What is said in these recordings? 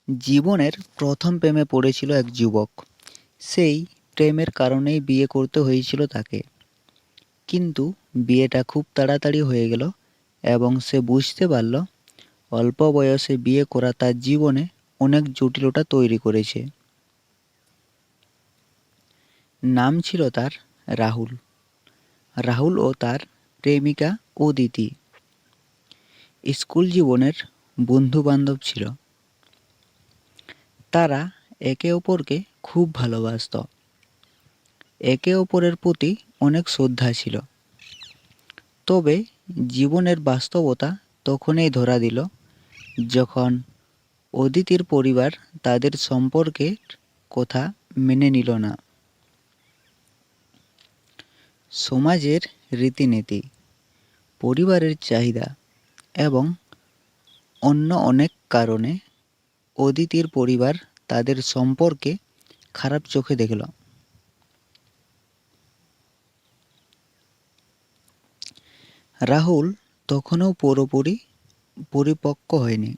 জীবনের প্রথম প্রেমে পড়েছিল এক যুবক। সেই প্রেমের কারণেই বিয়ে করতে হয়েছিল তাকে। কিন্তু বিয়েটা খুব তাড়াতাড়ি হয়ে গেল এবং সে বুঝতে পারল অল্প বয়সে বিয়ে করা তার জীবনে অনেক জটিলতা তৈরি করেছে। নাম ছিল তার রাহুল। রাহুল ও তার প্রেমিকা অদিতি স্কুল জীবনের বন্ধু-বান্ধব ছিল। তারা একে অপরকে খুব ভালোবাসত। একে অপরের প্রতি অনেক শ্রদ্ধা ছিল। তবে জীবনের বাস্তবতা তখনই ধরা দিল যখন অদিতির পরিবার তাদের সম্পর্কের কথা মেনে নিল না। সমাজের রীতিনীতি, পরিবারের চাহিদা এবং অন্য অনেক কারণে অদিতির পরিবার তাদের সম্পর্কে খারাপ চোখে দেখল। রাহুল তখনও পুরোপুরি পরিপক্ক হয়নি,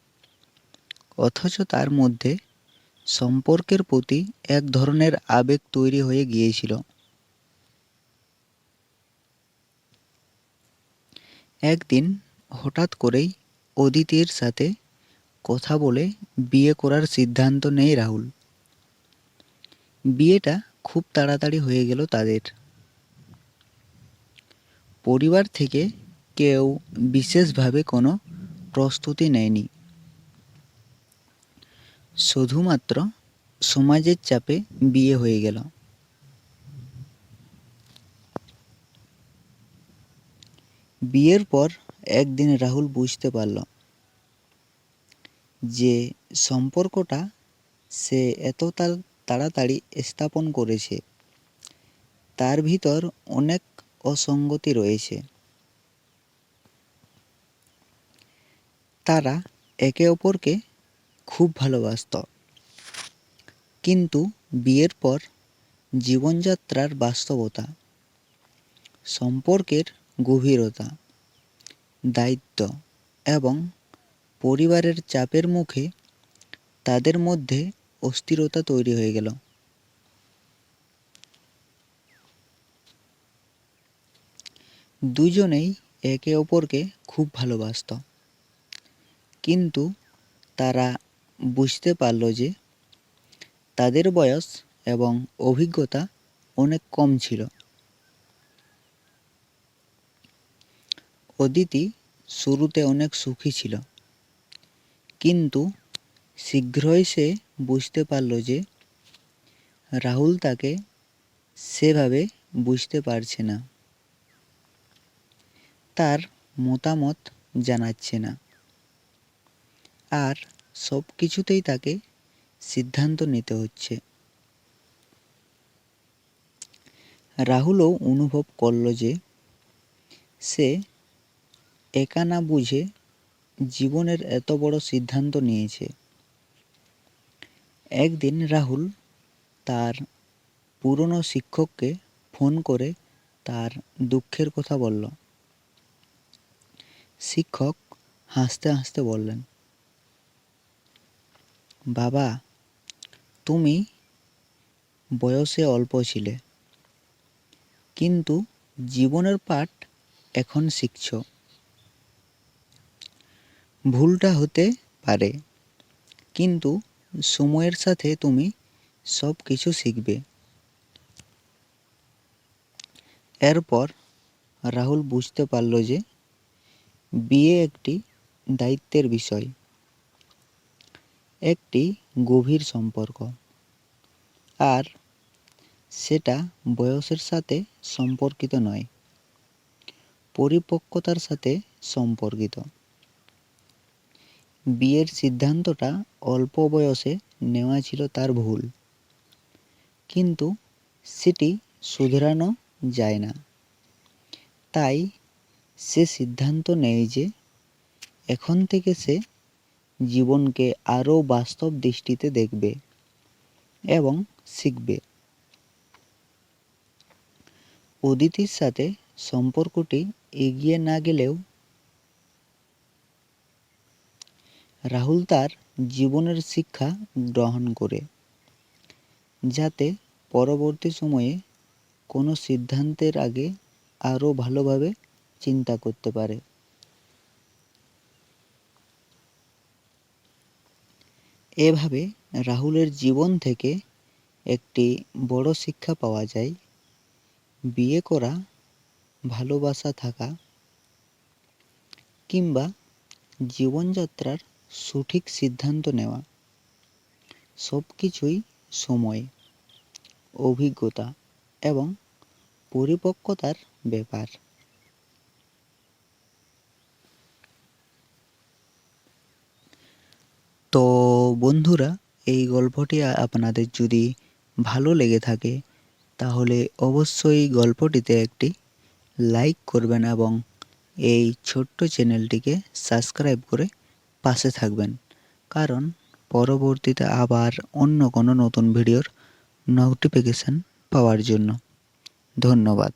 অথচ তার মধ্যে সম্পর্কের প্রতি এক ধরনের আবেগ তৈরি হয়ে গিয়েছিল। একদিন হঠাৎ করেই অদিতির সাথে কথা বলে বিয়ে করার সিদ্ধান্ত নেয় রাহুল। বিয়েটা খুব তাড়াতাড়ি হয়ে গেল তাদের। পরিবার থেকে কেউ বিশেষভাবে কোনো প্রস্তুতি নেয়নি। শুধুমাত্র সমাজের চাপে বিয়ে হয়ে গেল। বিয়ের পর একদিন রাহুল বুঝতে পারল যে সম্পর্কটা সে এত তাড়াতাড়ি স্থাপন করেছে তার ভিতর অনেক অসঙ্গতি রয়েছে। তারা একে অপরকে খুব ভালোবাসত, কিন্তু বিয়ের পর জীবনযাত্রার বাস্তবতা, সম্পর্কের গভীরতা, দায়িত্ব এবং পরিবারের চাপের মুখে তাদের মধ্যে অস্থিরতা তৈরি হয়ে গেল। দুজনেই একে অপরকে খুব ভালোবাসত, কিন্তু তারা বুঝতে পারল যে তাদের বয়স এবং অভিজ্ঞতা অনেক কম ছিল। অদিতি শুরুতে অনেক সুখী ছিল, কিন্তু শীঘ্রই সে বুঝতে পারল যে রাহুল তাকে সেভাবে বুঝতে পারছে না, তার মতামত জানাচ্ছে না, আর সব কিছুতেই তাকে সিদ্ধান্ত নিতে হচ্ছে। রাহুলও অনুভব করল যে সে একা না বুঝে জীবনের এত বড় সিদ্ধান্ত নিয়েছে। একদিন রাহুল তার পুরনো শিক্ষককে ফোন করে তার দুঃখের কথা বলল। শিক্ষক হাসতে হাসতে বললেন, বাবা, তুমি বয়সে অল্প ছিলে, কিন্তু জীবনের পাঠ এখন শিখছ। ভুলটা হতে পারে, কিন্তু সময়ের সাথে তুমি সব কিছু শিখবে। এরপর রাহুল বুঝতে পারল যে বিয়ে একটি দায়িত্বের বিষয়, একটি গভীর সম্পর্ক, আর সেটা বয়সের সাথে সম্পর্কিত নয়, পরিপক্কতার সাথে সম্পর্কিত। বিয়ের সিদ্ধান্তটা অল্প বয়সে নেওয়া ছিল তার ভুল, কিন্তু সেটি শুধরানো যায় না। তাই সে সিদ্ধান্ত নেয় যে এখন থেকে সে জীবনকে আরও বাস্তব দৃষ্টিতে দেখবে এবং শিখবে। অদিতির সাথে সম্পর্কটি এগিয়ে না গেলেও রাহুল তার জীবনের শিক্ষা গ্রহণ করে, যাতে পরবর্তী সময়ে কোনো সিদ্ধান্তের আগে আরও ভালোভাবে চিন্তা করতে পারে। এভাবে রাহুলের জীবন থেকে একটি বড় শিক্ষা পাওয়া যায়। বিয়ে করা, ভালোবাসা থাকা কিংবা জীবনযাত্রার সঠিক সিদ্ধান্ত নেওয়া সব কিছুই সময়, অভিজ্ঞতা এবং পরিপক্কতার ব্যাপার। তো বন্ধুরা, এই গল্পটি আপনাদের যদি ভালো লেগে থাকে তাহলে অবশ্যই গল্পটিতে একটি লাইক করবেন এবং এই ছোট্ট চ্যানেলটিকে সাবস্ক্রাইব করে পাশে থাকবেন, কারণ পরবর্তীতে আবার অন্য কোনো নতুন ভিডিওর নোটিফিকেশান পাওয়ার জন্য। ধন্যবাদ।